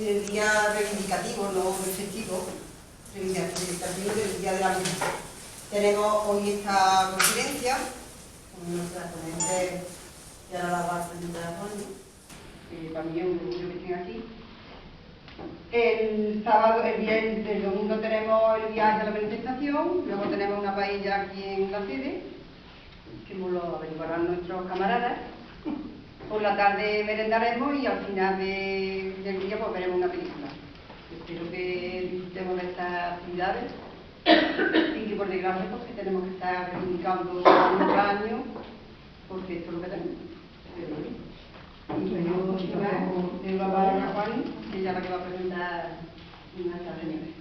el día reivindicativo, no festivo, reivindicativo del Día de la Mujer. Tenemos hoy esta conferencia con nuestra ponente, que ahora la va a presentar Juan, que también es un orgullo que estén aquí. El sábado, el domingo tenemos el viaje a la manifestación, luego tenemos una paella aquí en la sede, que nos lo averiguarán nuestros camaradas. Por la tarde merendaremos y al final del día pues veremos una película. Espero que disfrutemos de estas actividades y que por desgracia pues, que tenemos que estar reivindicando año tras año, porque esto es lo que tenemos. Y tenemos mucho más de la palabra a Juan, que ella es la que va a presentar nuestras reuniones.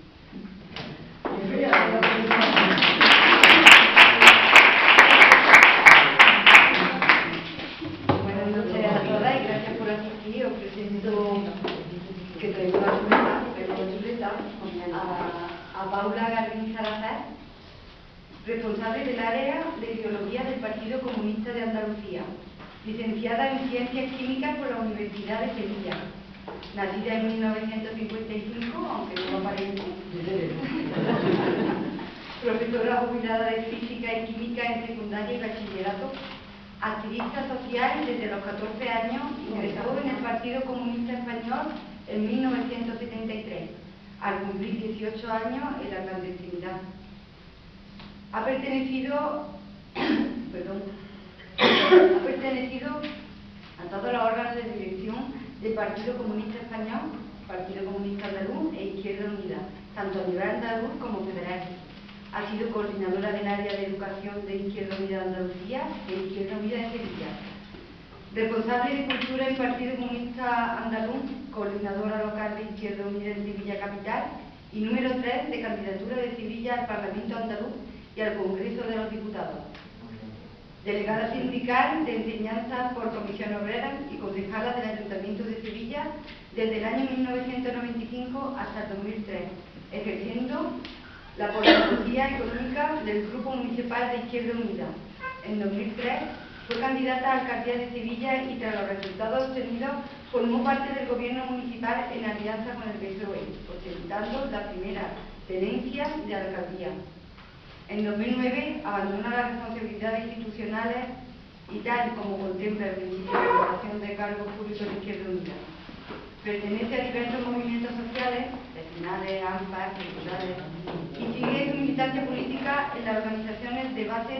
Buenas noches a todas y gracias por asistir. Os presento que traigo una chuleta a Paula Garbín Salazar, responsable del área de Biología del Partido Comunista de Andalucía, licenciada en Ciencias Químicas por la Universidad de Sevilla, nacida en 1955, aunque no lo aparente, profesora jubilada de Física y Química en secundaria y bachillerato, activista social desde los 14 años, ingresó en el Partido Comunista Español en 1973, al cumplir 18 años en la clandestinidad. Ha pertenecido a todos los órganos de dirección del Partido Comunista Español, Partido Comunista Andaluz e Izquierda Unida, tanto a nivel andaluz como federal. Ha sido coordinadora del área de educación de Izquierda Unida de Andalucía e Izquierda Unida de Sevilla. Responsable de Cultura en Partido Comunista Andaluz, coordinadora local de Izquierda Unida en Sevilla Capital y número 3 de candidatura de Sevilla al Parlamento Andaluz y al Congreso de los Diputados. Delegada sindical de enseñanza por Comisión Obrera y concejala del Ayuntamiento de Sevilla desde el año 1995 hasta el 2003, ejerciendo la Policía Económica del Grupo Municipal de Izquierda Unida. En 2003 fue candidata a alcaldía de Sevilla y tras los resultados obtenidos formó parte del gobierno municipal en alianza con el PSOE, ostentando la primera tenencia de alcaldía. En 2009 abandona las responsabilidades institucionales y tal como contempla el principio de separación de cargos públicos de Izquierda Unida. Pertenece a diversos movimientos sociales, vecinales, AMPA, culturales, y sigue su militancia política en las organizaciones de base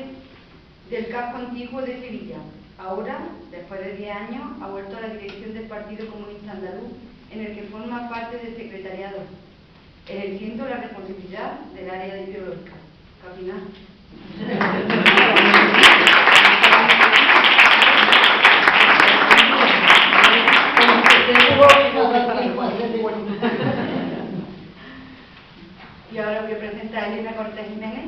del casco antiguo de Sevilla. Ahora, después de 10 años, ha vuelto a la dirección del Partido Comunista Andaluz, en el que forma parte del secretariado, ejerciendo la responsabilidad del área de biológica. Caminar. Y ahora voy a presentar a Elena Cortés Jiménez,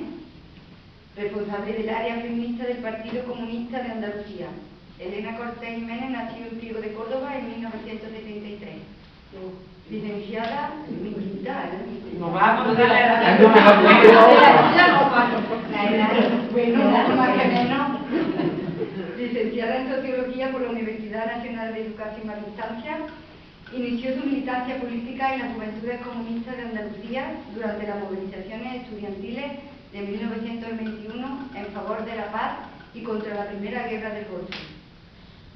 responsable del área feminista del Partido Comunista de Andalucía. Elena Cortés Jiménez nació en Priego de Córdoba en 1973. Licenciada no vamos a licenciada en Sociología por la Universidad Nacional de Educación a Distancia, inició su militancia política en las Juventudes Comunistas de Andalucía durante las movilizaciones estudiantiles de 1921 en favor de la paz y contra la Primera Guerra del Golfo.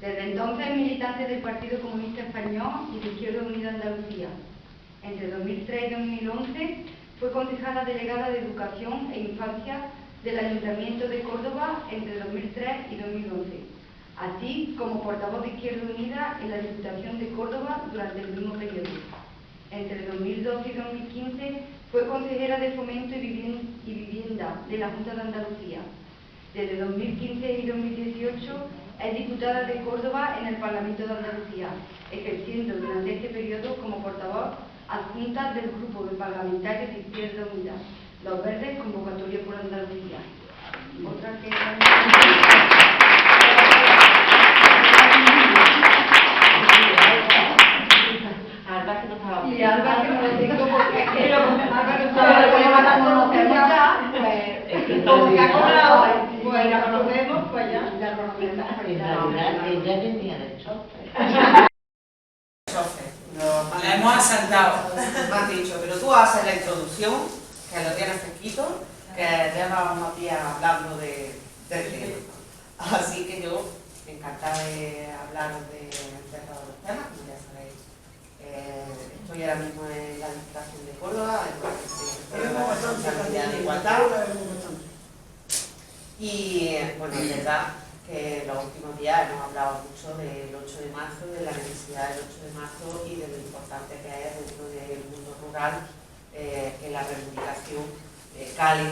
Desde entonces militante del Partido Comunista Español y de Izquierda Unida Andalucía. Entre 2003 y 2011 fue concejala delegada de Educación e Infancia del Ayuntamiento de Córdoba entre 2003 y 2011, así como portavoz de Izquierda Unida en la Diputación de Córdoba durante el mismo periodo. Entre 2012 y 2015 fue consejera de Fomento y Vivienda de la Junta de Andalucía. Desde 2015 y 2018 es diputada de Córdoba en el Parlamento de Andalucía, ejerciendo durante este periodo como portavoz adjunta del Grupo de Parlamentarios de Izquierda Unida, Los Verdes, Convocatoria por Andalucía. Otra que... Alba que no estaba Y Alba que no le tengo porque es que Alba no conocemos ya, pues como se ha cobrado, pues la conocemos, pues ya la conocemos. En realidad ella venía del chofer. Nos hemos asentado. Me han dicho, pero tú haces la introducción, que lo tienes fresquito, que llevas unos días hablando del tema. Así que yo, encantada de hablaros de todos los temas, como ya sabéis. Estoy ahora mismo en la Diputación de Córdoba, en la responsabilidad de igualdad. Y bueno, es verdad que en los últimos días hemos hablado mucho del 8 de marzo, de la necesidad del 8 de marzo y de lo importante que es dentro del mundo rural que la reivindicación cale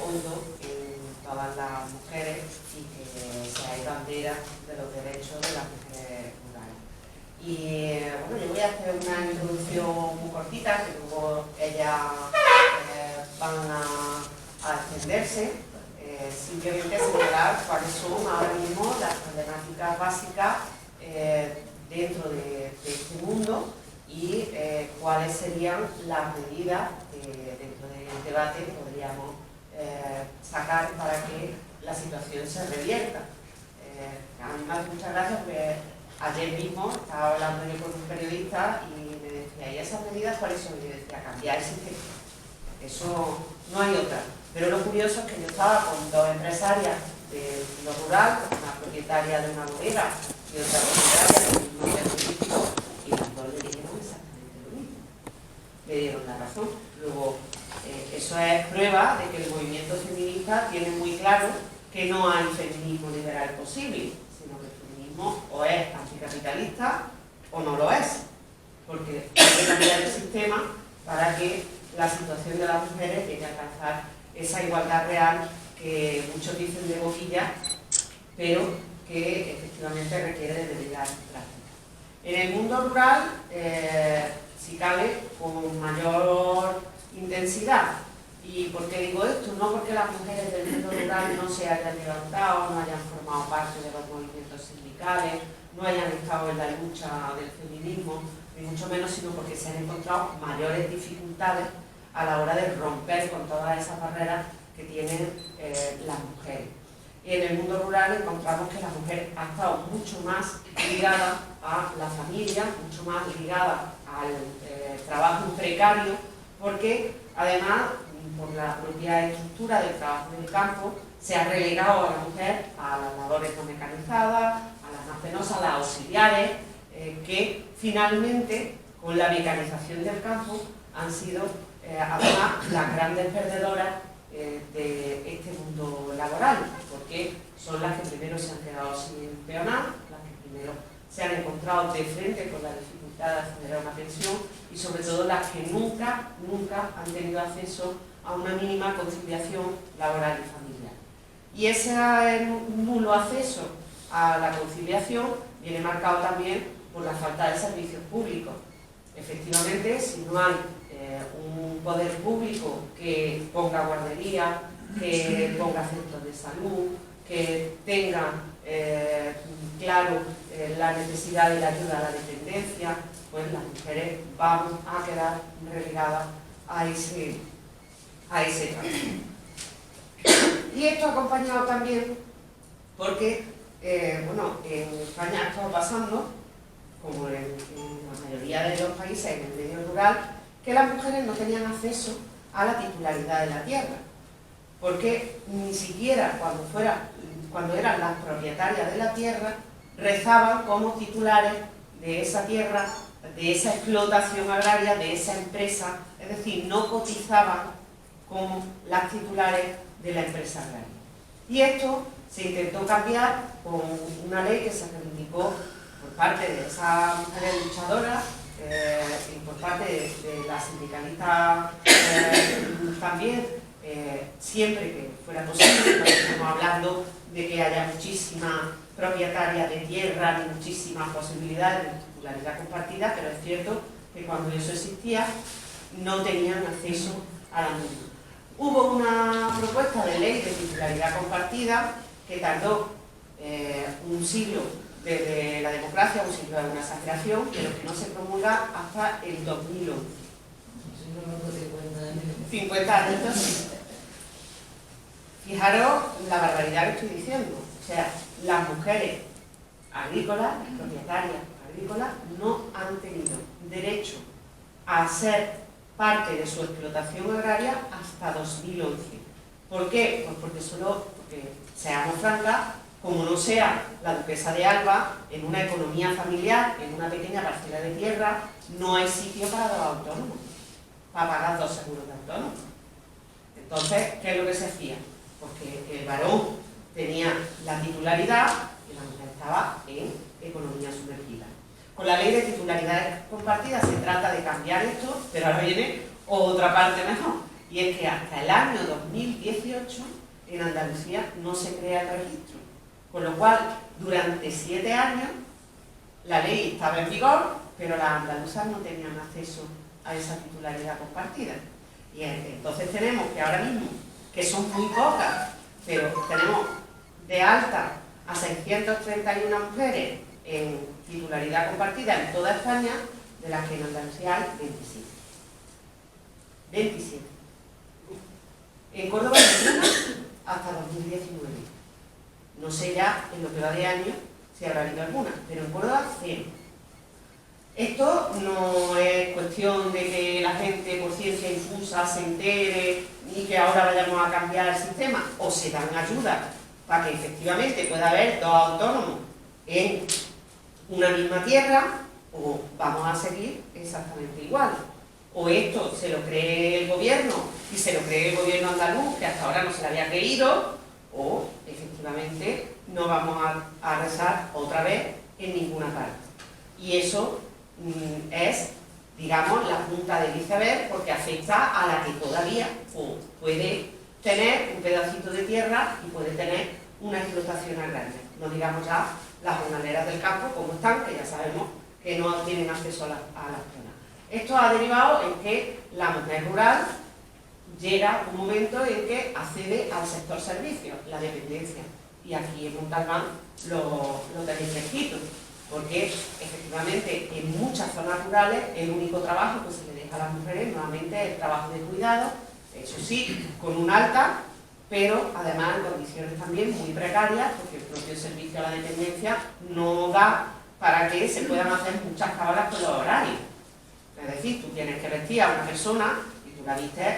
hondo en todas las mujeres y que sea bandera de los derechos de las mujeres rurales. Y bueno, yo voy a hacer una introducción muy cortita, que luego ellas van a extenderse. Simplemente señalar cuáles son ahora mismo las problemáticas básicas dentro de este mundo y cuáles serían las medidas dentro del debate que podríamos sacar para que la situación se revierta. A mí me hace muchas gracias porque ayer mismo estaba hablando yo con un periodista y me decía, ¿y esas medidas cuáles son? Y yo decía, cambiar el sistema. Eso no hay otra. Pero lo curioso es que yo estaba con dos empresarias de lo rural, una propietaria de una bodega y otra propietaria de un hotel turístico, y las dos le dijeron exactamente lo mismo. Le dieron la razón. Luego, eso es prueba de que el movimiento feminista tiene muy claro que no hay feminismo liberal posible, sino que el feminismo o es anticapitalista o no lo es, porque hay que cambiar el sistema para que la situación de las mujeres llegue a alcanzar esa igualdad real que muchos dicen de boquilla, pero que efectivamente requiere de medidas prácticas. En el mundo rural, si cabe, con mayor intensidad. ¿Y por qué digo esto? No porque las mujeres del mundo rural no se hayan levantado, no hayan formado parte de los movimientos sindicales, no hayan estado en la lucha del feminismo, ni mucho menos, sino porque se han encontrado mayores dificultades a la hora de romper con todas esas barreras que tienen las mujeres. Y en el mundo rural encontramos que la mujer ha estado mucho más ligada a la familia, mucho más ligada al trabajo precario, porque además, por la propia estructura del trabajo del campo, se ha relegado a la mujer a las labores no mecanizadas, a las más penosas, a las auxiliares, que finalmente, con la mecanización del campo, han sido además las grandes perdedoras de este mundo laboral, porque son las que primero se han quedado sin peonar, las que primero se han encontrado de frente con la dificultad de acceder a una pensión y sobre todo las que nunca han tenido acceso a una mínima conciliación laboral y familiar. Y ese nulo acceso a la conciliación viene marcado también por la falta de servicios públicos. Efectivamente, si no hay un poder público que ponga guardería, que ponga centros de salud, que tenga claro la necesidad de la ayuda a la dependencia, pues las mujeres vamos a quedar relegadas a ese trabajo. Y esto acompañado también porque, bueno, en España ha estado pasando, como en la mayoría de los países en el medio rural, que las mujeres no tenían acceso a la titularidad de la tierra, porque ni siquiera cuando eran las propietarias de la tierra, rezaban como titulares de esa tierra, de esa explotación agraria, de esa empresa, es decir, no cotizaban como las titulares de la empresa agraria. Y esto se intentó cambiar con una ley que se reivindicó por parte de esas mujeres luchadoras y por parte de las sindicalistas también, siempre que fuera posible. No estamos hablando de que haya muchísimas propietarias de tierra ni muchísimas posibilidades de titularidad compartida, pero es cierto que cuando eso existía no tenían acceso a la misma. Hubo una propuesta de ley de titularidad compartida que tardó un siglo desde la democracia, un siglo de una exageración, pero que no se promulga hasta el 2011. 50 años. Fijaros la barbaridad que estoy diciendo. O sea, las mujeres agrícolas, propietarias agrícolas, no han tenido derecho a ser parte de su explotación agraria hasta 2011. ¿Por qué? Pues porque, seamos francas, como no sea la duquesa de Alba, en una economía familiar, en una pequeña parcela de tierra, no hay sitio para los autónomos, para pagar 2 seguros de autónomos. Entonces, ¿qué es lo que se hacía? Porque el varón tenía la titularidad y la mujer estaba en economía sumergida. Con la ley de titularidades compartidas se trata de cambiar esto, pero ahora viene otra parte mejor, y es que hasta el año 2018 en Andalucía no se crea el registro, con lo cual durante 7 años la ley estaba en vigor, pero las andaluzas no tenían acceso a esa titularidad compartida. Y entonces tenemos que ahora mismo, que son muy pocas, pero tenemos de alta a 631 mujeres en titularidad compartida en toda España, de las que en Andalucía hay 27. 27. En Córdoba ninguna hasta 2019. No sé ya en lo que va de año si habrá habido alguna, pero en Córdoba 0. Esto no es cuestión de que la gente por ciencia infusa se entere ni que ahora vayamos a cambiar el sistema, o se dan ayuda para que efectivamente pueda haber 2 autónomos en una misma tierra, o vamos a seguir exactamente igual. O esto se lo cree el gobierno y se lo cree el gobierno andaluz, que hasta ahora no se le había creído, o efectivamente no vamos a rezar otra vez en ninguna parte. Y eso es, digamos, la punta del iceberg, porque afecta a la que todavía puede tener un pedacito de tierra y puede tener una explotación agraria. No digamos ya las jornaleras del campo, como están, que ya sabemos que no tienen acceso a las zonas. Esto ha derivado en que la mujer rural llega un momento en que accede al sector servicios, la dependencia. Y aquí en Montalbán lo tenéis fresquito, porque efectivamente en muchas zonas rurales el único trabajo que se le deja a las mujeres nuevamente es el trabajo de cuidado, eso sí, con un alta, pero además en condiciones también muy precarias, porque el propio servicio a la dependencia no da para que se puedan hacer muchas cábalas con los horarios. Es decir, tú tienes que vestir a una persona y tú la vistes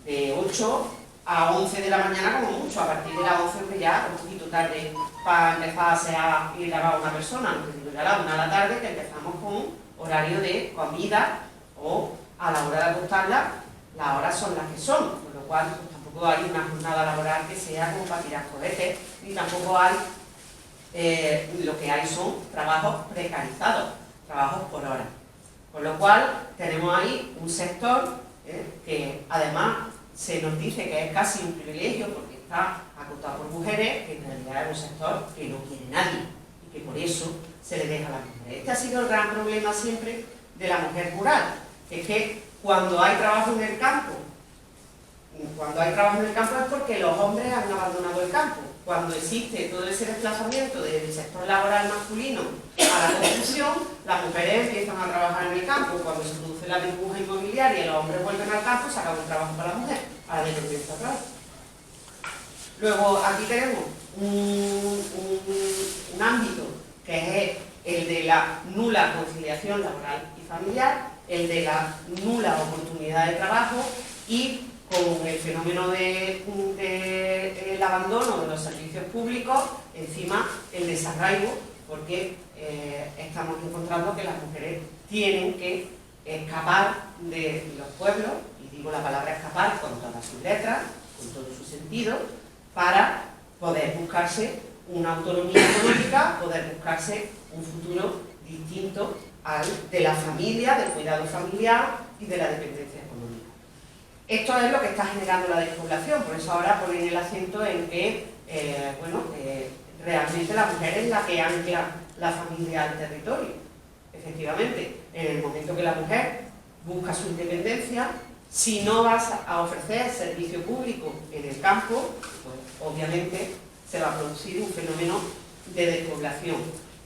de 8 a 11 de la mañana como mucho, a partir de las 11 que ya es un poquito tarde para empezar a asear y lavar a una persona, aunque ya a la 1 de la tarde que empezamos con horario de comida, o a la hora de acostarla, las horas son las que son, con lo cual pues, tampoco hay una jornada laboral que sea como para tirar cohetes, ni tampoco hay, lo que hay son trabajos precarizados, trabajos por hora. Con lo cual tenemos ahí un sector que además se nos dice que es casi un privilegio porque está acotado por mujeres, que en realidad es un sector que no quiere nadie y que por eso se le deja a las mujeres. Este ha sido el gran problema siempre de la mujer rural, que es que cuando hay trabajo en el campo, es porque los hombres han abandonado el campo. Cuando existe todo ese desplazamiento del sector laboral masculino a la construcción, las mujeres empiezan a trabajar en el campo. Cuando se produce la burbuja inmobiliaria y los hombres vuelven al campo, se acaba un trabajo para la mujer, para la dependencia otra vez. Luego aquí tenemos un ámbito que es el de la nula conciliación laboral y familiar, el de la nula oportunidad de trabajo y con el fenómeno del abandono de los servicios públicos, encima el desarraigo, porque estamos encontrando que las mujeres tienen que escapar de los pueblos, y digo la palabra escapar con todas sus letras, con todo su sentido, para poder buscarse una autonomía económica, poder buscarse un futuro distinto al de la familia, del cuidado familiar y de la dependencia económica. Esto es lo que está generando la despoblación, por eso ahora ponen el acento en que realmente la mujer es la que ancla la familia al territorio. Efectivamente, en el momento que la mujer busca su independencia, si no vas a ofrecer servicio público en el campo, pues obviamente se va a producir un fenómeno de despoblación.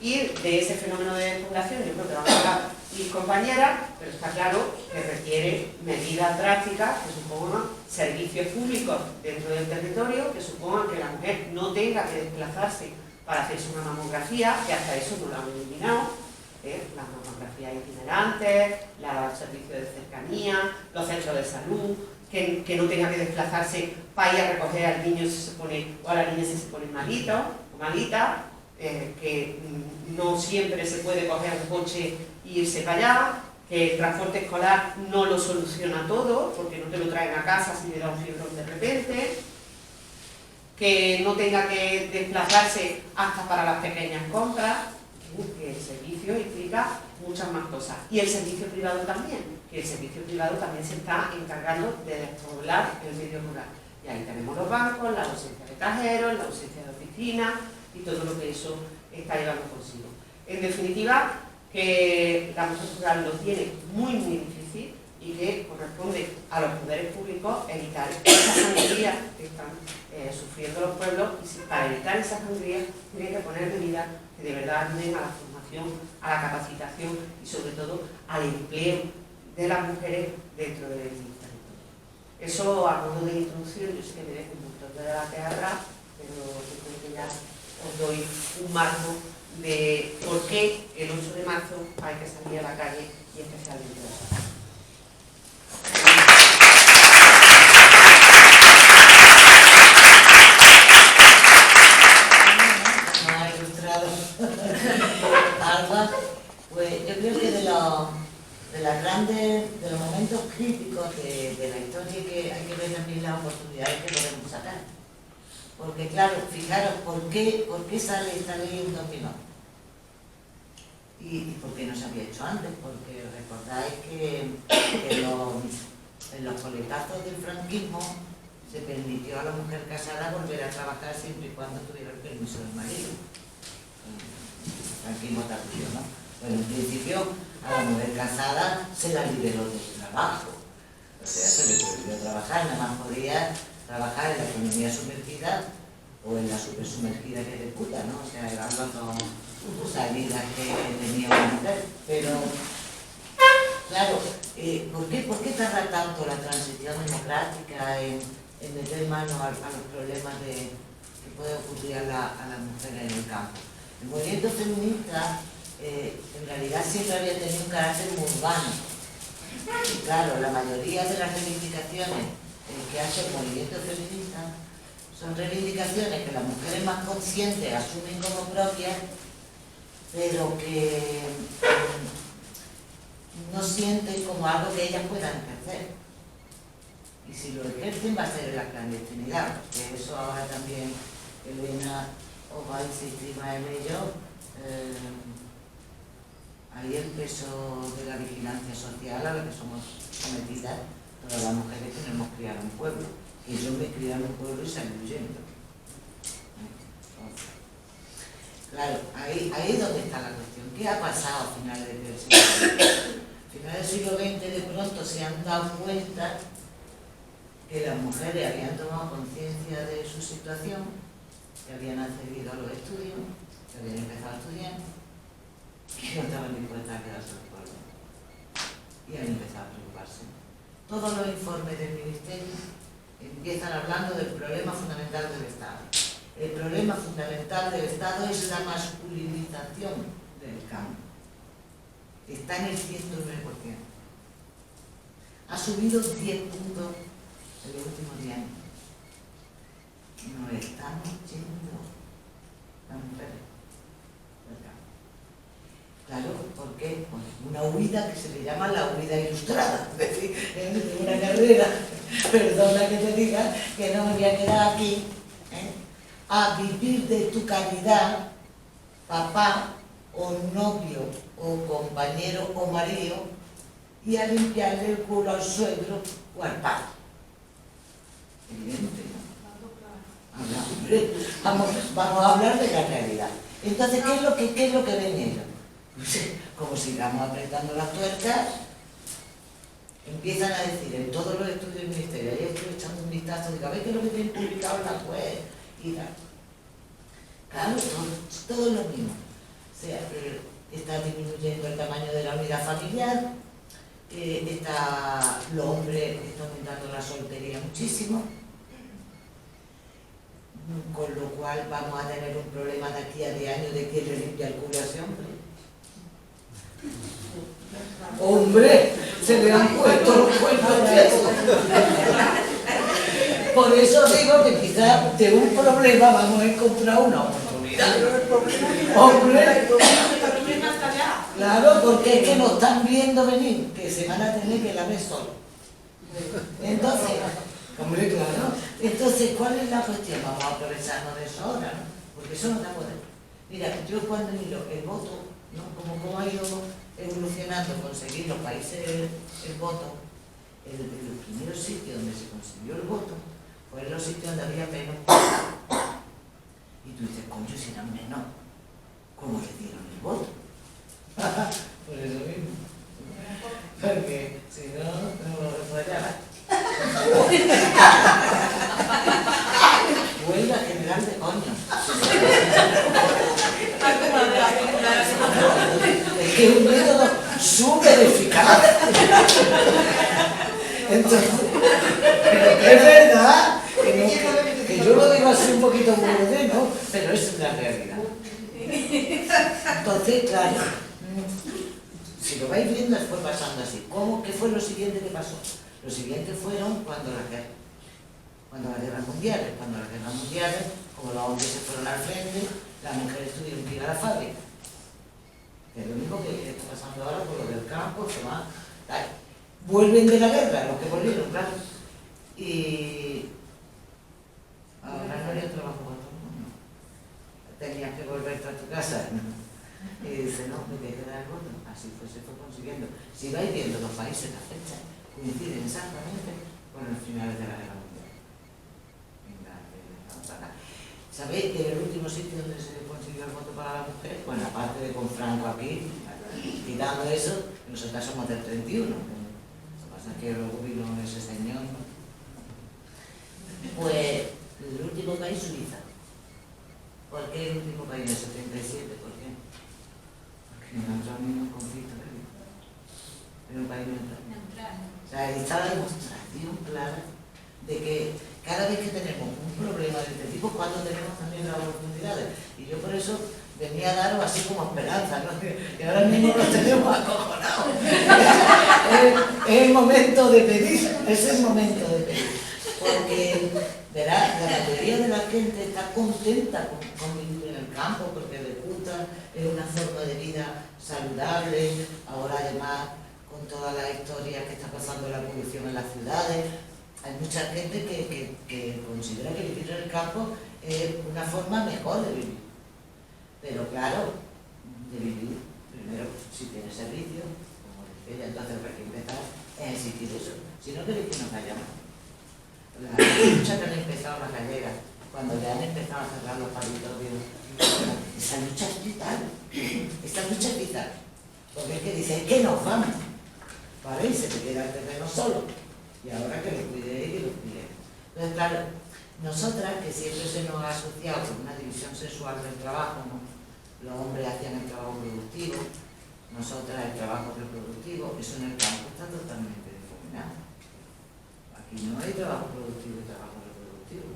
Y de ese fenómeno de despoblación, yo creo que vamos a hablar mis compañeras, pero está claro que requiere medidas drásticas que supongan servicios públicos dentro del territorio, que supongan que la mujer no tenga que desplazarse para hacerse una mamografía, que hasta eso no la han eliminado, las mamografías itinerantes, los servicios de cercanía, los centros de salud, que no tenga que desplazarse para ir a recoger al niño si se pone, o a la niña si se pone malito o malita, que no siempre se puede coger un coche e irse para allá, que el transporte escolar no lo soluciona todo, porque no te lo traen a casa si le da un fiebrón de repente, que no tenga que desplazarse hasta para las pequeñas compras, que el servicio implica muchas más cosas. Y el servicio privado también, que el servicio privado también se está encargando de despoblar el medio rural. Y ahí tenemos los bancos, la ausencia de cajeros, la ausencia de oficinas y todo lo que eso está llevando consigo. En definitiva, que la mujer rural lo tiene muy difícil y que corresponde a los poderes públicos evitar esas sangrías que están sufriendo los pueblos, y para evitar esas sangrías tienen que poner medidas que de verdad ayuden a la formación, a la capacitación y sobre todo al empleo de las mujeres dentro del territorio. Eso a modo de introducción. Yo sé que me dejo un montón de debate atrás, pero yo creo que ya os doy un marco de por qué el 8 de marzo hay que salir a la calle y especialmente los. Pues yo creo que de los momentos críticos de la historia, que hay que ver también las oportunidades que podemos sacar. Porque claro, fijaros, ¿por qué sale esta ley en 2009? ¿Y por qué no se había hecho antes? Porque recordáis que en los coletazos del franquismo se permitió a la mujer casada volver a trabajar siempre y cuando tuviera el permiso del marido. Franquismo tardío, ¿no? Bueno, en principio a la mujer casada se la liberó del trabajo. O sea, se le prohibió trabajar, nada más podía trabajar en la economía sumergida o en la supersumergida que disputa, ¿no? O sea, eran las dos salidas que tenía una mujer. Pero, claro, ¿por qué tarda tanto la transición democrática en meter mano a los problemas que puede ocurrir a la mujer en el campo? El movimiento feminista en realidad siempre había tenido un carácter muy urbano. Y claro, la mayoría de las reivindicaciones que hace el movimiento feminista son reivindicaciones que las mujeres más conscientes asumen como propias, pero que no sienten como algo que ellas puedan ejercer. Y si lo ejercen va a ser en la clandestinidad, porque eso ahora también Elena os va a insistir más en ello. Ahí el peso de la vigilancia social a la que somos sometidas todas las mujeres que nos hemos criado en un pueblo. Y yo me crié en un pueblo y salí huyendo. Claro, ahí es donde está la cuestión. ¿Qué ha pasado a finales del siglo XX? A finales del siglo XX de pronto se han dado cuenta que las mujeres habían tomado conciencia de su situación, que habían accedido a los estudios, que habían empezado a estudiar, que no estaban dispuestas a quedarse en el pueblo. Y han empezado a preocuparse. Todos los informes del Ministerio empiezan hablando del problema fundamental del Estado. El problema fundamental del Estado es la masculinización del campo. Está en el 109%. Ha subido 10 puntos en los últimos 10 años. Nos estamos yendo las mujeres del campo. Claro, ¿por qué? Pues una huida que se le llama la huida ilustrada. Es decir, en una carrera, perdona que te diga, que no me voy a quedar aquí, a vivir de tu caridad, papá o novio o compañero o marido, y a limpiarle el culo al suegro o al padre. Evidente, ¿no? Vamos a hablar de la realidad. Entonces, ¿qué es lo que ven ellos? Pues, como sigamos apretando las tuercas, empiezan a decir en todos los estudios del ministerio, ahí estoy echando un vistazo, digo, a ver qué es lo que tienen publicado en la web y tal. Claro, todo es lo mismo. O sea, está disminuyendo el tamaño de la unidad familiar, los hombres están aumentando la soltería muchísimo, con lo cual vamos a tener un problema de aquí a 10 años de quién le limpia el culo a ese hombre. Hombre, se le han puesto los cuernos tiesos. Por eso digo que quizás de un problema vamos a encontrar una oportunidad. Hombre, claro, porque es que nos están viendo venir, que se van a tener que lamer solo. Entonces, hombre, claro. Entonces, ¿cuál es la cuestión? Vamos a aprovecharnos de eso ahora, ¿no? Porque eso nos da poder. Mira, yo cuando miro el voto, ¿no? Como ha ido evolucionando, conseguir los países el voto, los primeros sitios donde se consiguió el voto fueron los sitios donde había menos. Y tú dices, coño, si eran menos, ¿cómo le dieron el voto? Por eso mismo. Porque si no, no lo refuerzaba. Huelga general de coño. Es que es un método súper eficaz. Entonces, es verdad que yo lo digo así un poquito burdo, ¿no? Pero es la realidad. Entonces, claro, si lo vais viendo, fue pasando así. ¿Qué fue lo siguiente que pasó? Lo siguiente fueron cuando las guerras mundiales. Cuando las guerras mundiales, como los hombres se fueron al frente, las mujeres tuvieron que ir a la fábrica. Es lo mismo que está pasando ahora con lo del campo, se va. Vuelven de la guerra, los que volvieron, claro. Y ahora no había trabajo para todo el mundo. Tenías que volverte a tu casa, ¿no? Y dice, no, me voy a quedar el voto. Así pues se fue consiguiendo. Si vais viendo los países, las fechas coinciden exactamente con los finales de la guerra mundial. ¿Sabéis que el último sitio donde se consiguió el voto para la mujer? Bueno, aparte de con Franco aquí, quitando eso, nosotros somos del 31. Lo que pasa es que luego vino ese señor, ¿no? Pues el último país, Suiza. ¿Por qué el último país del 77? ¿Por qué? Porque no entró en ningún conflicto, ¿verdad? En un país neutral. O sea, está la demostración clara de que cada vez que tenemos un problema de este tipo, cuando tenemos también las oportunidades. Y yo por eso venía a daros así como esperanza, ¿no? Y ahora mismo nos tenemos acojonados. Es el momento de pedir, es el momento de pedir. Porque, verás, la mayoría de la gente está contenta con vivir en el campo, porque le gusta, es una forma de vida saludable. Ahora además, con toda la historia que está pasando la polución en las ciudades, hay mucha gente que considera que vivir en el campo es una forma mejor de vivir. Pero claro, de vivir, primero, si tiene servicio, como decía, entonces hay que empezar a exigir eso. Si no queréis que nos vayamos. La lucha que han empezado las gallegas, cuando ya han empezado a cerrar los territorios, esa lucha es vital. Esta lucha es vital. Porque es que dicen, que nos vamos. ¿Vale? Y se te queda el terreno solo. Y ahora que lo cuidéis y lo cuidéis. Entonces, claro, nosotras, que siempre se nos ha asociado con una división sexual del trabajo, ¿no? Los hombres hacían el trabajo productivo, nosotras el trabajo reproductivo, eso en el campo está totalmente difuminado. Aquí no hay trabajo productivo y trabajo reproductivo.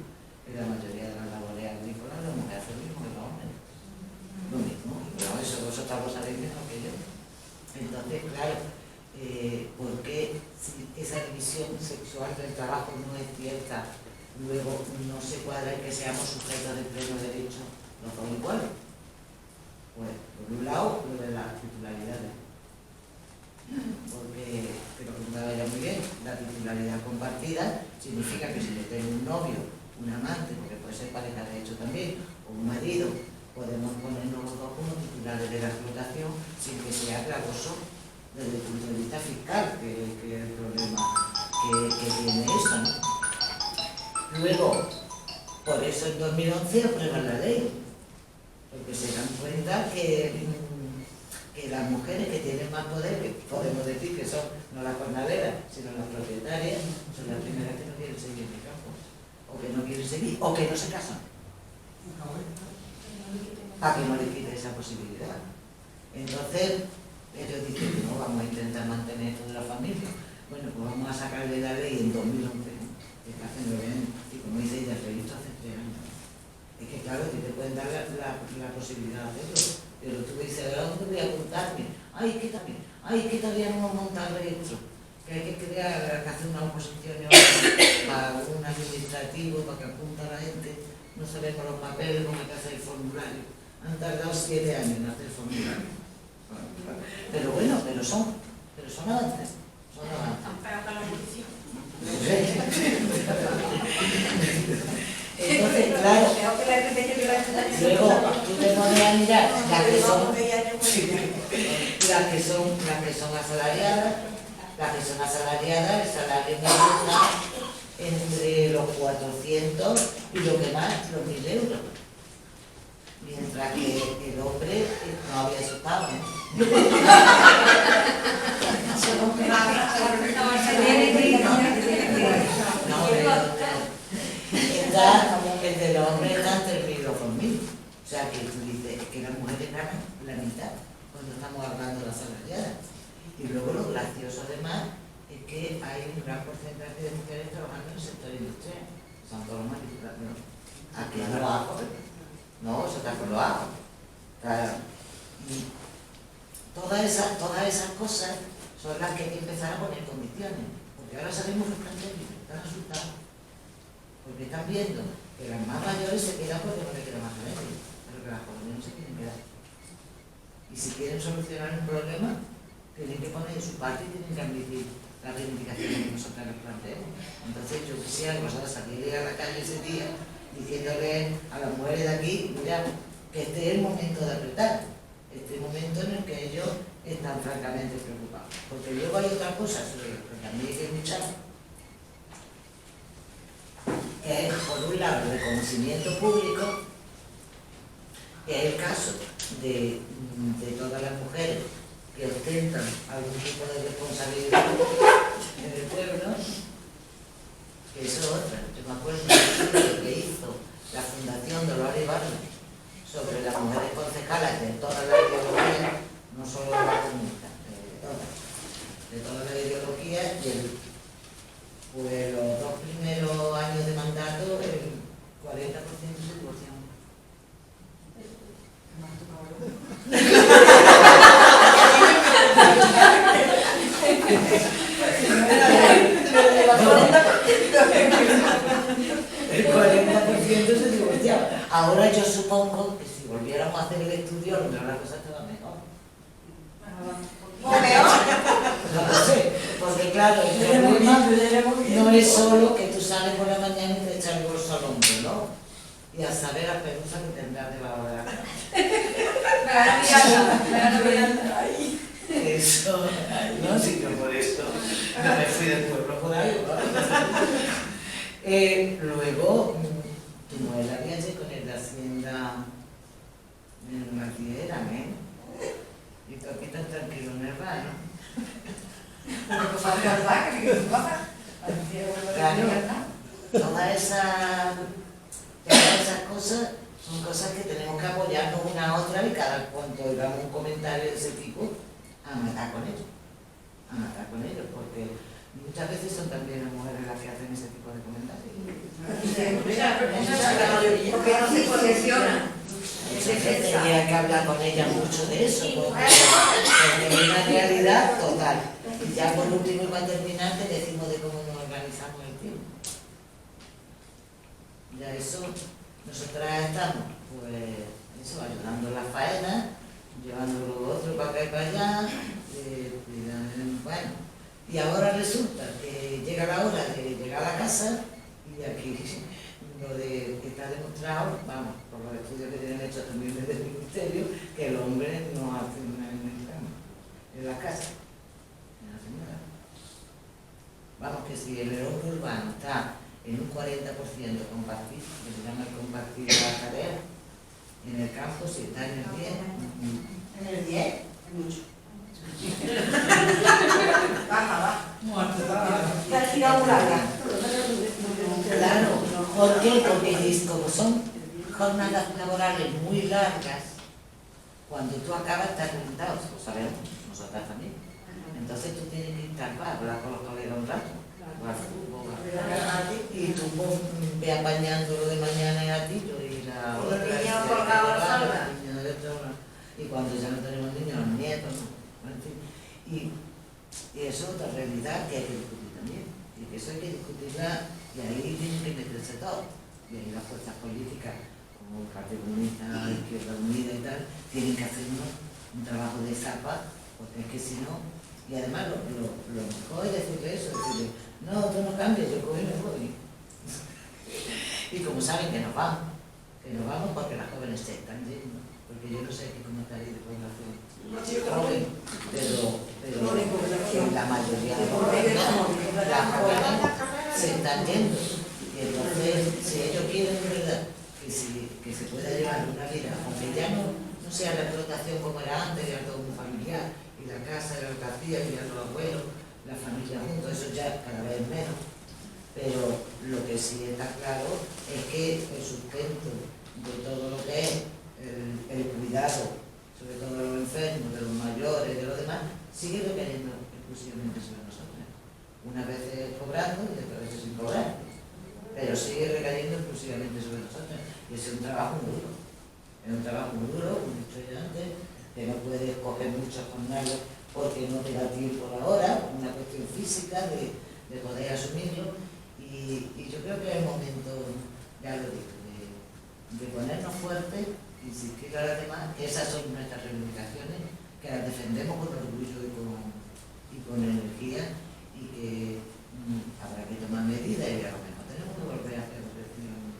En la mayoría de las labores agrícolas las mujeres hacen lo mismo que los hombres. Lo mismo, pero eso vosotras lo sabéis mejor que yo. Entonces, claro, ¿por qué si esa división sexual del trabajo no es cierta, luego no se cuadra en que seamos sujetos de pleno derecho los dos iguales? Pues, por un lado, lo de las titularidades. Porque, que lo preguntaba ya muy bien, la titularidad compartida significa que si yo tengo un novio, un amante, porque puede ser pareja de hecho también, o un marido, podemos ponernos los dos como titulares de la explotación sin que sea gravoso desde el punto de vista fiscal, que es el problema que tiene eso, ¿no? Luego, por eso en 2011 aprueban la ley, porque se dan cuenta que las mujeres que tienen más poder, que podemos decir que son no las jornaleras, sino las propietarias, son las primeras que no quieren seguir en el campo, o que no quieren seguir, o que no se casan. Para que no le quite esa posibilidad. Entonces, ellos dicen que no, vamos a intentar mantener toda la familia. Bueno, pues vamos a sacarle la ley en 2011, que está hace 9 años, y como dice ella, el proyecto hace 3 años. Es que claro, que te pueden dar la posibilidad de hacerlo, pero tú dices, ¿a dónde voy a apuntarme? Ay, ¿qué también? ay, que todavía no hemos montado el registro, que hay que crear, que hacer una oposición para un administrativo, para que apunta a la gente, no sabemos los papeles, cómo hay que hacer el formulario. Han tardado 7 años en hacer el formulario. Pero bueno, pero son avances. Son avances. Entonces, claro, luego tú te pones a mirar las que son asalariadas, el salario medio está entre los 400 y lo que más, los 1.000 euros. Mientras que el hombre no había asustado, ¿no? El del hombre está entre 1.000 y 2.000. O sea que tú dices que las mujeres ganan la mitad cuando estamos hablando de las asalariadas. Y luego lo gracioso además es que hay un gran porcentaje de mujeres trabajando en el sector industrial. Son todos los manipulados. Aquí no lo hago, no, eso está con lo hago. Todas esas cosas son las que hay que empezar a poner condiciones. Porque ahora sabemos que están asustados. Porque están viendo que las más mayores se quedan porque no le queda más remedio, pero que las jóvenes no se quieren quedar. Y si quieren solucionar un problema, tienen que poner de su parte y tienen que admitir las reivindicaciones que nosotros les planteemos. Entonces yo quisiera que vosotros salierais a la calle ese día diciéndole a las mujeres de aquí, mira, que este es el momento de apretar, este es el momento en el que ellos están francamente preocupados. Porque luego hay otra cosa sobre lo que también hay que luchar, que es, por un lado, el reconocimiento público, que es el caso de todas las mujeres que ostentan algún tipo de responsabilidad en el pueblo, que eso es otra. Yo me acuerdo de un estudio que hizo la Fundación Dolores Ibarra sobre las mujeres concejalas de todas las ideologías, no solo de la comunista, de todas las ideologías, y pues los 2 primeros años de mandato, el 40% se divorciaron. El 40% se divorciaba. Ahora yo supongo que si volviéramos a hacer el estudio, a lo mejor la cosa estaba mejor. ¿O peor? No lo sé, porque claro, el problema no es solo que tú sales por la mañana y te echas el bolso al hombro, ¿no? Y a saber la pelusa que tendrás debajo de la cama. Eso, no, si yo por eso no me fui del pueblo por ahí. Luego, tu mujer la había hecho con el de Hacienda en Martí eran, ¿eh? Y tú aquí tan tranquilo en el bar, ¿no? Claro, todas esas cosas son cosas que tenemos que apoyarnos una a otra y cada cuanto oigamos un comentario de ese tipo, a matar con ellos, porque muchas veces son también las mujeres las que hacen ese tipo de comentarios. Porque no se posesionan. Tenía que hablar con ella mucho de eso, porque es una realidad total. Y ya por último y para terminar te decimos de cómo nos organizamos el tiempo. Ya eso, nosotras estamos, pues, eso, ayudando en la faena, llevando lo otro para acá y para allá, bueno. Y ahora resulta que llega la hora de llegar a la casa y aquí lo de que está demostrado, vamos, por los estudios que tienen hechos también desde el ministerio, que el hombre no hace una en la casa. No hace nada. Vamos, que si el hombre urbano está en un 40% compartido, que se llama el compartir la tarea, en el campo si está en el 10. ¿En el 10? Es mucho. Claro, ¿por qué? Porque como son jornadas laborales muy largas, cuando tú acabas estás limitado, lo sabemos, nosotras también. Entonces tú tienes que estar para hablar con los colegas un rato, jugar fútbol, y tú ve apañando lo de mañana y a ti, y la otra, y cuando ya no tenemos niños, los nietos, ¿no? Y eso es otra realidad que hay que discutir también. Y que eso hay que discutirla, y ahí tienen que meterse todos. Y ahí las fuerzas políticas, como el Partido Comunista, Izquierda Unida y tal, tienen que hacer un trabajo de zapa, porque es que si no, y además lo mejor es decirle eso, decirle, no, tú no cambies, yo cojo y me voy. Y como saben que nos vamos porque las jóvenes se están yendo, porque yo no sé cómo está ahí de población joven, pero la mayoría de las jóvenes se están yendo. Y entonces, si ellos quieren de verdad que se pueda llevar una vida, aunque ya no sea la explotación como era antes, era todo muy familiar, y la casa era lo que hacía, y los abuelos, la familia juntos, eso ya cada vez menos. Pero lo que sí está claro es que el sustento de todo lo que es el cuidado, sobre todo de los enfermos, de los mayores, de los demás, sigue recayendo exclusivamente sobre nosotros. Unas veces cobrando y otras veces sin cobrar, pero sigue recayendo exclusivamente sobre nosotros. Y ese es un trabajo muy duro. Es un trabajo muy duro, como he dicho ya antes, que no puedes coger muchas jornadas porque no te da tiempo ahora, una cuestión física de poder asumirlo. Y yo creo que es el momento, ya lo digo, de ponernos fuertes, insistir a las demás, que esas son nuestras reivindicaciones, que las defendemos con orgullo y con energía, y que habrá que tomar medidas, y a lo mejor tenemos que volver a hacer lo que decíamos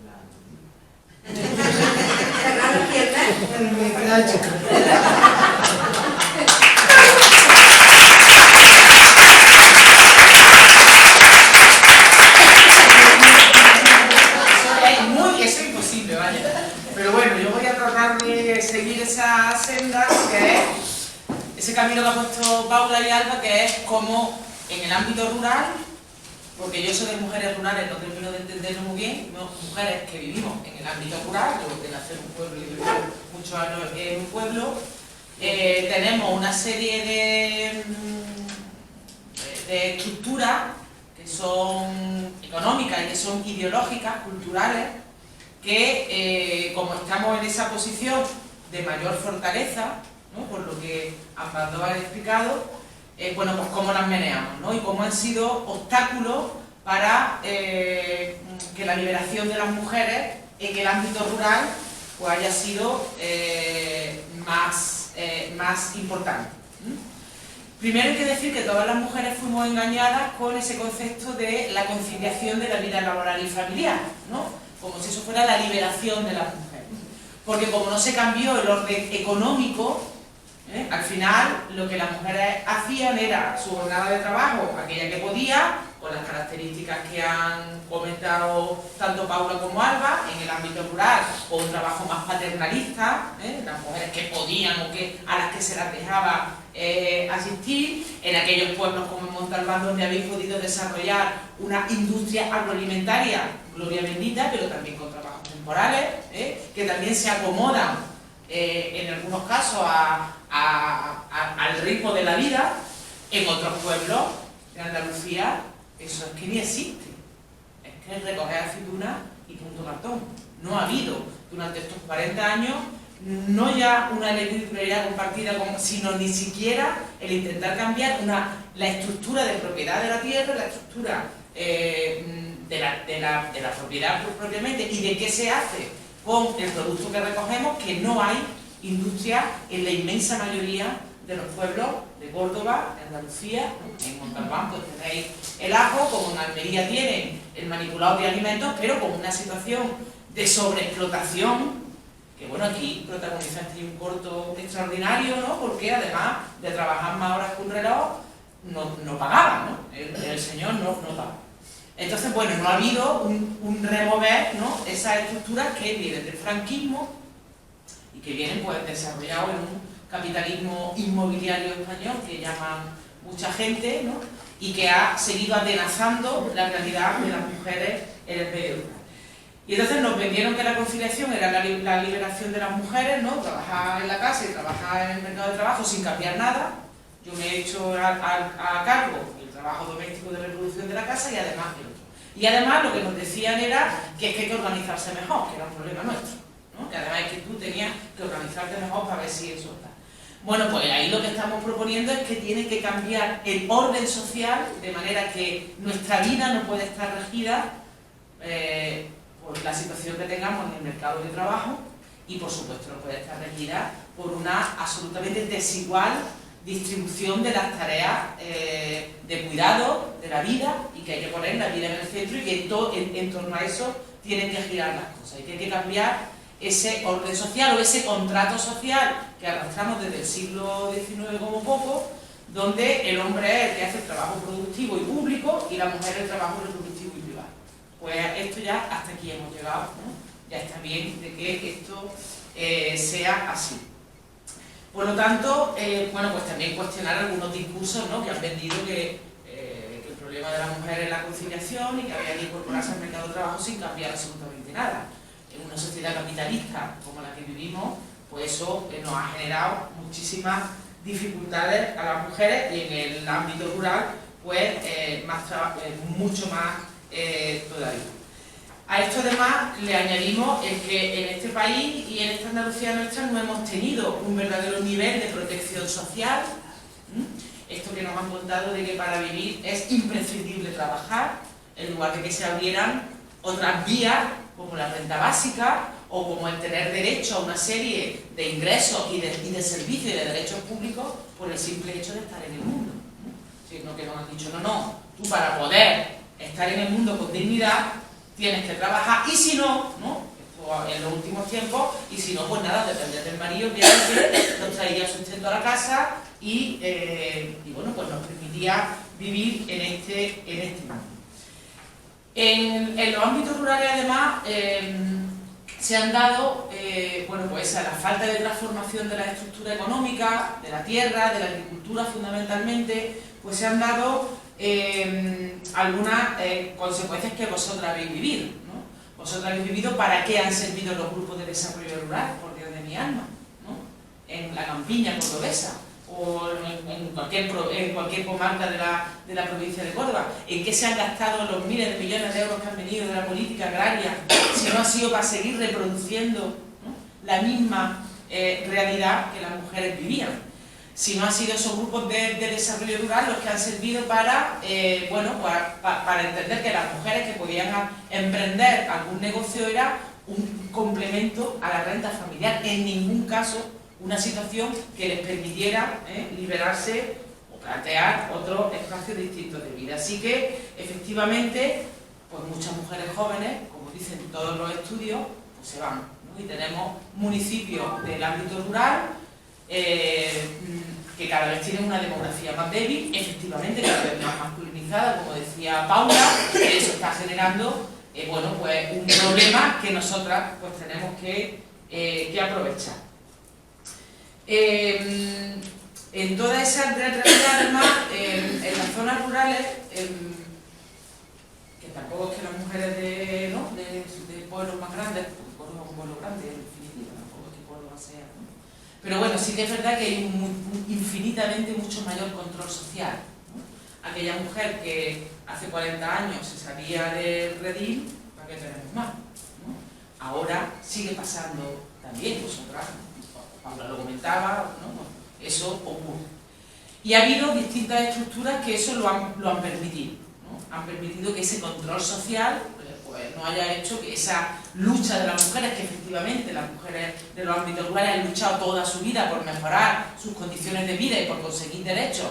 Eso es imposible, vaya. Pero bueno, yo voy a tratar de seguir esa senda, que es ese camino que ha puesto Paula y Alba, que es como en el ámbito rural, porque yo soy de mujeres rurales, no termino de entenderlo muy bien, mujeres que vivimos en el ámbito rural, yo de nacer en un pueblo y viví muchos años en un pueblo, tenemos una serie de estructuras que son económicas y que son ideológicas, culturales, que como estamos en esa posición de mayor fortaleza, ¿no?, por lo que ambas dos han explicado, bueno, pues cómo las meneamos, ¿no?, y cómo han sido obstáculos para que la liberación de las mujeres en el ámbito rural pues haya sido más importante. Primero hay que decir que todas las mujeres fuimos engañadas con ese concepto de la conciliación de la vida laboral y familiar, ¿no?, como si eso fuera la liberación de las mujeres. Porque como no se cambió el orden económico, al final lo que las mujeres hacían era su jornada de trabajo, aquella que podía, con las características que han comentado tanto Paula como Alba, en el ámbito rural, o un trabajo más paternalista, las mujeres que podían o a las que se las dejaba asistir, en aquellos pueblos como en Montalbán, donde habéis podido desarrollar una industria agroalimentaria, gloria bendita, pero también con trabajos temporales, que también se acomodan en algunos casos al ritmo de la vida. En otros pueblos de Andalucía eso es que ni existe, es que es recoger aceitunas y punto cartón. No ha habido durante estos 40 años no ya una electricidad compartida, sino ni siquiera el intentar cambiar la estructura de propiedad de la tierra, la estructura de la propiedad propiamente, y de qué se hace con el producto que recogemos, que no hay industria en la inmensa mayoría de los pueblos de Córdoba, de Andalucía. En Montalbán pues tenéis el ajo, como en Almería tienen el manipulado de alimentos, pero con una situación de sobreexplotación, que bueno, aquí protagonizaste un corto extraordinario, ¿no?, porque además de trabajar más horas que un reloj, no pagaba, ¿no?, el señor no pagaba. Entonces, bueno, no ha habido un remover, ¿no?, esas estructuras que vienen del franquismo y que vienen pues desarrollados en un capitalismo inmobiliario español que llaman mucha gente, ¿no?, y que ha seguido atenazando la realidad de las mujeres en el medio rural. Y entonces nos vendieron que la conciliación era la liberación de las mujeres, ¿no?, trabajar en la casa y trabajar en el mercado de trabajo sin cambiar nada. Yo me he hecho a cargo el trabajo doméstico de reproducción de la casa y además el otro. Y además lo que nos decían era que es que hay que organizarse mejor, que era un problema nuestro, ¿no?, que además es que tú tenías que organizarte mejor para ver si eso está. Bueno, pues ahí lo que estamos proponiendo es que tiene que cambiar el orden social, de manera que nuestra vida no puede estar regida por la situación que tengamos en el mercado de trabajo y, por supuesto, no puede estar regida por una absolutamente desigual distribución de las tareas de cuidado de la vida, y que hay que poner la vida en el centro y que en torno a eso tienen que girar las cosas, y que hay que cambiar ese orden social o ese contrato social que arrastramos desde el siglo XIX como poco, donde el hombre es el que hace el trabajo productivo y público y la mujer el trabajo reproductivo y privado. Pues esto ya hasta aquí hemos llegado, ¿no? Ya está bien de que esto sea así. Por lo tanto, bueno, pues también cuestionar algunos discursos, ¿no?, que han vendido que el problema de la mujer es la conciliación y que había que incorporarse al mercado de trabajo sin cambiar absolutamente nada. En una sociedad capitalista como la que vivimos, pues eso nos ha generado muchísimas dificultades a las mujeres, y en el ámbito rural, pues mucho más todavía. A esto además le añadimos el que en este país y en esta Andalucía nuestra no hemos tenido un verdadero nivel de protección social. Esto que nos han contado de que para vivir es imprescindible trabajar, en lugar de que se abrieran otras vías como la renta básica o como el tener derecho a una serie de ingresos y de servicios y de derechos públicos por el simple hecho de estar en el mundo, sino que nos han dicho, no, tú para poder estar en el mundo con dignidad tienes que trabajar, y si no, esto en los últimos tiempos, y si no, pues nada, depender del marido que nos traía sustento a la casa y bueno, pues nos permitía vivir en este mundo. En los ámbitos rurales, además, se han dado, bueno, pues la falta de transformación de la estructura económica, de la tierra, de la agricultura fundamentalmente, pues se han dado algunas consecuencias que vosotras habéis vivido, ¿no? Vosotras habéis vivido para qué han servido los grupos de desarrollo rural, por Dios de mi alma, ¿no? En la campiña cordobesa, o en cualquier comarca de la provincia de Córdoba. ¿En qué se han gastado los miles de millones de euros que han venido de la política agraria, si no ha sido para seguir reproduciendo, ¿no?, la misma realidad que las mujeres vivían? Si no han sido esos grupos de desarrollo rural los que han servido para, bueno, para entender que las mujeres que podían emprender algún negocio era un complemento a la renta familiar, en ningún caso una situación que les permitiera liberarse o plantear otros espacios distintos de vida. Así que, efectivamente, pues muchas mujeres jóvenes, como dicen todos los estudios, pues se van, ¿no? Y tenemos municipios del ámbito rural que cada vez tienen una demografía más débil, efectivamente cada vez más masculinizada, como decía Paula, que eso está generando bueno, pues un problema que nosotras pues tenemos que aprovechar. En toda esa realidad, además, en las zonas rurales, que tampoco es que las mujeres de pueblos más grandes, Córdoba es un pueblo grande, en definitiva, tampoco es que Córdoba sea, ¿no? Pero bueno, sí que es verdad que hay infinitamente mucho mayor control social, ¿no? Aquella mujer que hace 40 años se salía del redil, ¿para qué tenemos más?, ¿no? Ahora sigue pasando también, vosotras, Paula lo comentaba, ¿no? Eso ocurre. Y ha habido distintas estructuras que eso lo han permitido, ¿no? Han permitido que ese control social pues, no haya hecho que esa lucha de las mujeres, que efectivamente las mujeres de los ámbitos rurales han luchado toda su vida por mejorar sus condiciones de vida y por conseguir derechos,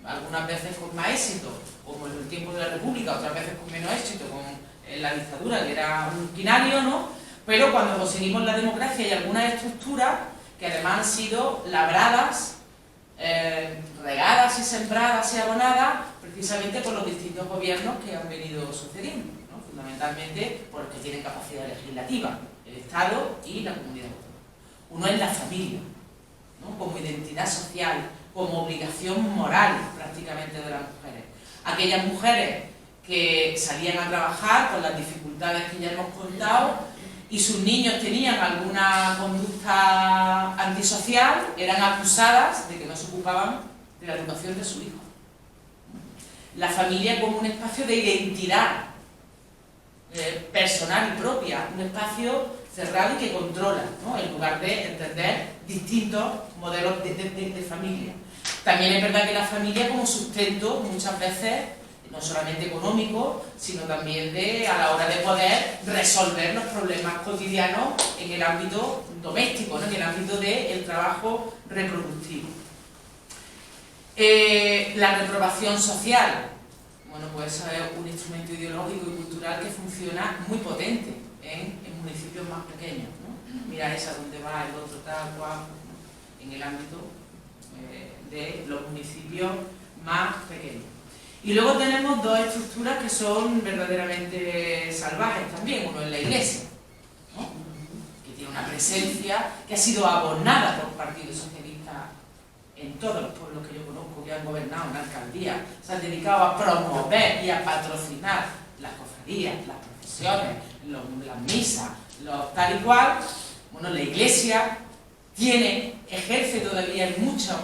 algunas veces con más éxito, como en el tiempo de la República, otras veces con menos éxito, como en la dictadura, que era un quinario, ¿no? Pero cuando conseguimos la democracia y algunas estructuras que además han sido labradas, regadas y sembradas y abonadas precisamente por los distintos gobiernos que han venido sucediendo, ¿no? Fundamentalmente por los que tienen capacidad legislativa, el Estado y la comunidad autónoma. Uno es la familia, ¿no? Como identidad social, como obligación moral prácticamente de las mujeres. Aquellas mujeres que salían a trabajar con las dificultades que ya hemos contado, y sus niños tenían alguna conducta antisocial, eran acusadas de que no se ocupaban de la educación de su hijo. La familia como un espacio de identidad personal y propia, un espacio cerrado y que controla, ¿no? En lugar de entender distintos modelos de familia. También es verdad que la familia como sustento muchas veces, no solamente económico, sino también a la hora de poder resolver los problemas cotidianos en el ámbito doméstico, ¿no? En el ámbito del trabajo reproductivo. La reprobación social, bueno, pues es un instrumento ideológico y cultural que funciona muy potente en municipios más pequeños, ¿no? Mira esa donde va el otro tal cual, ¿no? En el ámbito de los municipios más pequeños. Y luego tenemos dos estructuras que son verdaderamente salvajes también. Uno es la Iglesia, ¿no? Que tiene una presencia que ha sido abonada por partidos socialistas en todos los pueblos que yo conozco que han gobernado en la alcaldía. Se han dedicado a promover y a patrocinar las cofradías, las procesiones, las misas, tal y cual. Bueno, la Iglesia ejerce todavía en muchos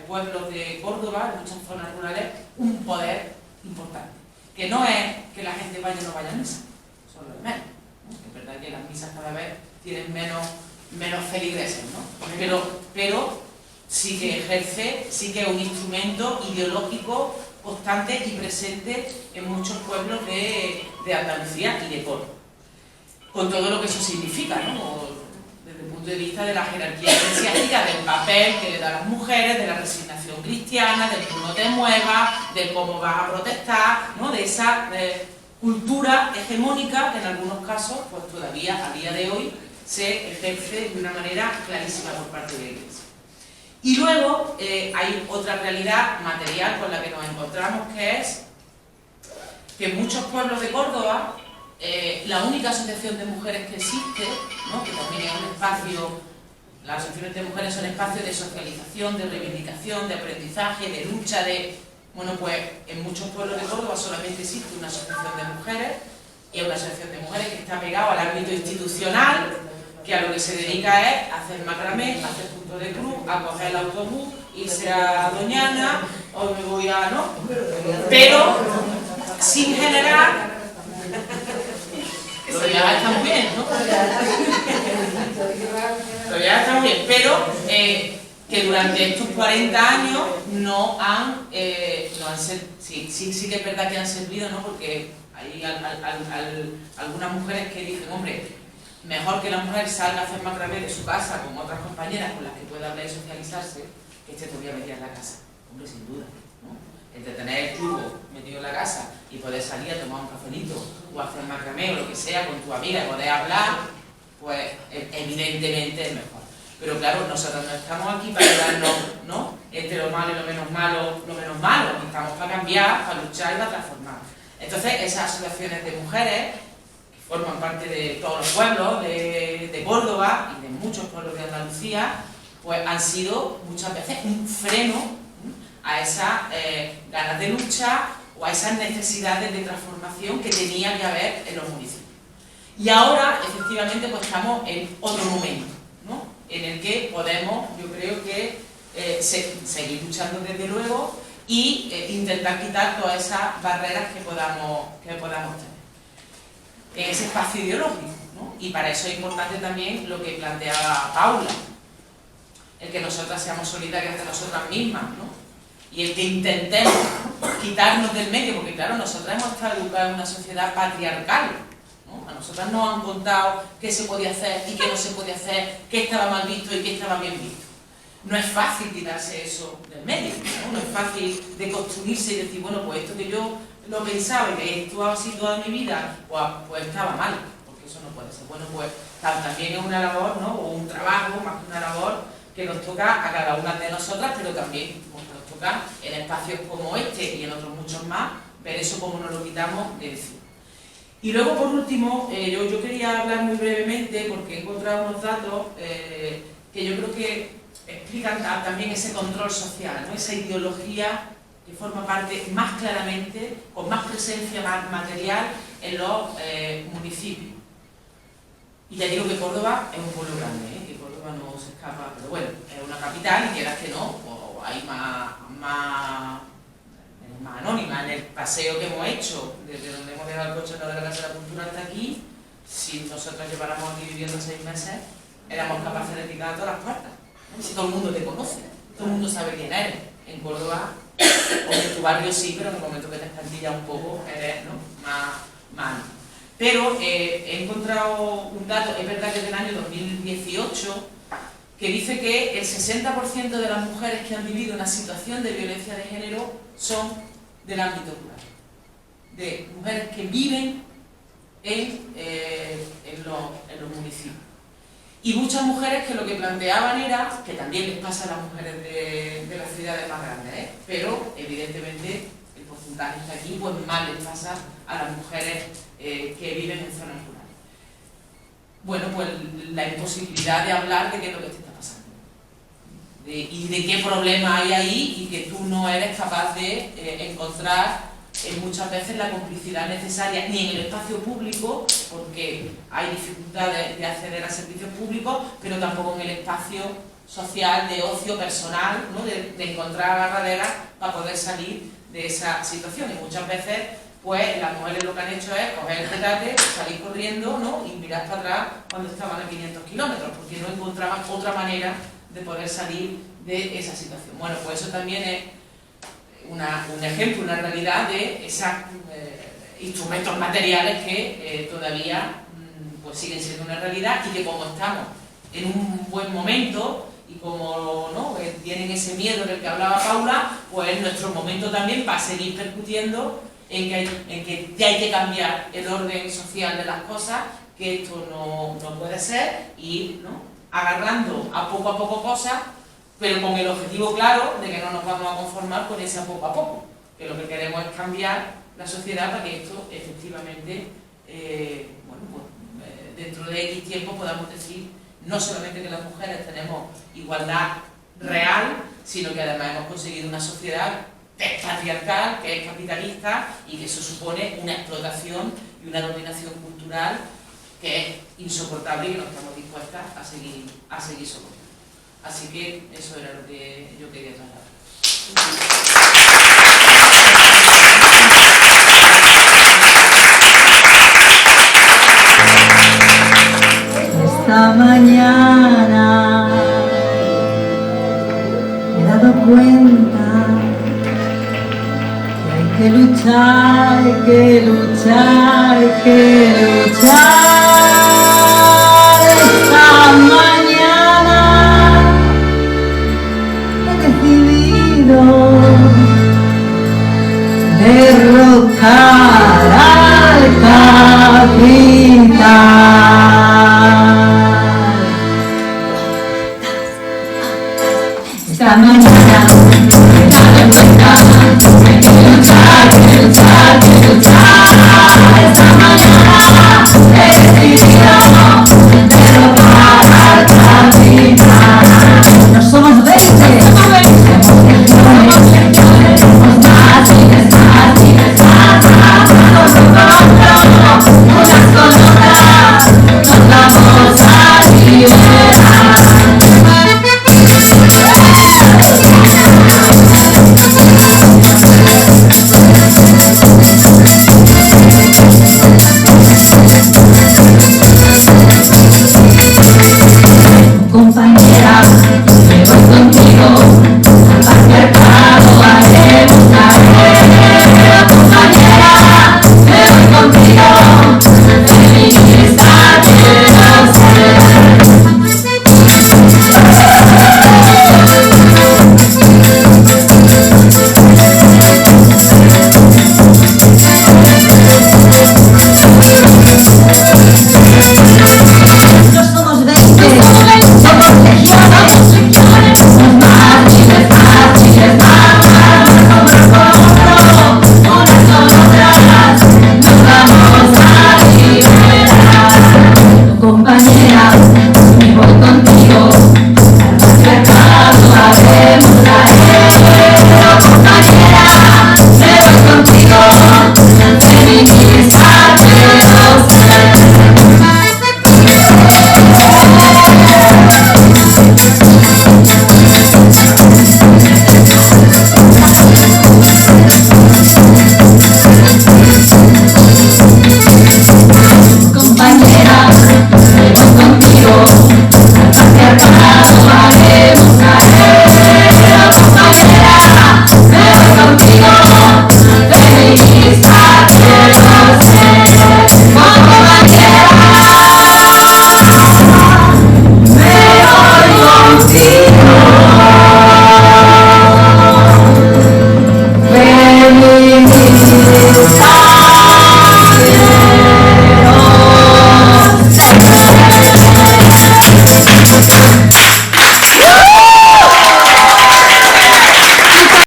pueblos de Córdoba, en muchas zonas rurales, un poder importante. Que no es que la gente vaya o no vaya a misa, solo es menos, ¿no? Es verdad que las misas cada vez tienen menos feligreses, ¿no? Pero sí que ejerce, sí que es un instrumento ideológico constante y presente en muchos pueblos de Andalucía y de Córdoba. Con todo lo que eso significa, ¿no? Desde el punto de vista de la jerarquía eclesiástica, del papel que le da a las mujeres, de la resignación cristiana, del tú no te muevas, de cómo vas a protestar, ¿no? De esa cultura hegemónica que en algunos casos, pues todavía a día de hoy, se ejerce de una manera clarísima por parte de la Iglesia. Y luego hay otra realidad material con la que nos encontramos, que es que en muchos pueblos de Córdoba la única asociación de mujeres que existe, ¿no? Que también es un espacio, las asociaciones de mujeres son espacios de socialización, de reivindicación, de aprendizaje, de lucha, bueno, pues en muchos pueblos de Córdoba solamente existe una asociación de mujeres, y es una asociación de mujeres que está pegada al ámbito institucional, que a lo que se dedica es a hacer macramé, a hacer punto de cruz, a coger el autobús, irse a Doñana, o me voy a... ¿no? Pero sin generar... Lo de viajar está muy bien, ¿no? Lo de viajar está muy bien, pero que durante estos 40 años no han sí que es verdad que han servido, ¿no? Porque hay algunas mujeres que dicen, hombre, mejor que la mujer salga a hacer macramé de su casa con otras compañeras con las que pueda hablar y socializarse, que esté todavía metida en la casa. Hombre, sin duda, ¿no? Entre tener el tubo metido en la casa y poder salir a tomar un cafelito o hacer macramé o lo que sea con tu amiga y poder hablar, pues evidentemente es mejor. Pero claro, nosotros no estamos aquí para darnos, ¿no? Entre lo malo y lo menos malo, estamos para cambiar, para luchar y para transformar. Entonces, esas asociaciones de mujeres que forman parte de todos los pueblos de Córdoba y de muchos pueblos de Andalucía, pues han sido muchas veces un freno a esas ganas de lucha o a esas necesidades de transformación que tenía que haber en los municipios. Y ahora, efectivamente, pues estamos en otro momento, ¿no? En el que podemos, yo creo que, seguir luchando desde luego y intentar quitar todas esas barreras que podamos tener en ese espacio ideológico, ¿no? Y para eso es importante también lo que planteaba Paula, el que nosotras seamos solidarias de nosotras mismas, ¿no? Y el que intentemos quitarnos del medio, porque claro, nosotras hemos estado educadas en una sociedad patriarcal, ¿no? A nosotras nos han contado qué se podía hacer y qué no se podía hacer, qué estaba mal visto y qué estaba bien visto. No es fácil quitarse eso del medio, ¿no? No es fácil de construirse y decir, bueno, pues esto que yo lo pensaba y que esto ha sido toda mi vida, pues estaba mal, porque eso no puede ser. Bueno, pues también es una labor, ¿no? O un trabajo, más que una labor, que nos toca a cada una de nosotras, pero también pues, nos toca en espacios como este y en otros muchos más, ver eso como nos lo quitamos de encima. Y luego, por último, yo quería hablar muy brevemente, porque he encontrado unos datos que yo creo que explican también ese control social, ¿no? Esa ideología que forma parte más claramente, con más presencia material en los municipios. Y ya digo que Córdoba es un pueblo grande, que Córdoba no se escapa, pero bueno, es una capital y quieras que no, pues hay más anónima. En el paseo que hemos hecho, desde donde hemos dejado el coche de la Casa de la Cultura hasta aquí, si nosotros lleváramos aquí viviendo 6 meses, éramos capaces de picar a todas las puertas. Si todo el mundo te conoce, todo el mundo sabe quién eres. En Córdoba, o en tu barrio sí, pero en el momento que te escantillas un poco, eres, ¿no?, más. Pero he encontrado un dato, es verdad que es del año 2018, que dice que el 60% de las mujeres que han vivido una situación de violencia de género son del ámbito rural. De mujeres que viven en los municipios. Y muchas mujeres que lo que planteaban era, que también les pasa a las mujeres de las ciudades más grandes, pero evidentemente el porcentaje está aquí, pues más les pasa a las mujeres que viven en zonas rurales. Bueno, pues la imposibilidad de hablar de qué es lo que te está pasando. Y de qué problema hay ahí y que tú no eres capaz de encontrar muchas veces la complicidad necesaria, ni en el espacio público, porque hay dificultades de acceder a servicios públicos, pero tampoco en el espacio social, de ocio personal, ¿no?, de encontrar agarraderas para poder salir de esa situación. Y muchas veces, pues, las mujeres lo que han hecho es coger el petate, salir corriendo, ¿no?, y mirar para atrás cuando estaban a 500 kilómetros, porque no encontraban otra manera de poder salir de esa situación. Bueno, pues eso también es un ejemplo, una realidad de esos instrumentos materiales que todavía pues siguen siendo una realidad, y que como estamos en un buen momento y como, ¿no?, tienen ese miedo del que hablaba Paula, pues es nuestro momento también para seguir percutiendo en que ya hay que cambiar el orden social de las cosas, que esto no puede ser, y, ¿no?, agarrando a poco cosas, pero con el objetivo claro de que no nos vamos a conformar con ese a poco, que lo que queremos es cambiar la sociedad para que esto efectivamente, dentro de X tiempo podamos decir no solamente que las mujeres tenemos igualdad real, sino que además hemos conseguido una sociedad que es patriarcal, que es capitalista, y que eso supone una explotación y una dominación cultural que es insoportable y que no estamos dispuestas a seguir soportando. Así que eso era lo que yo quería trasladar. Esta mañana me he dado cuenta que hay que luchar, hay que luchar, hay que luchar. Esta mañana he decidido derrocar al capital. Esta mañana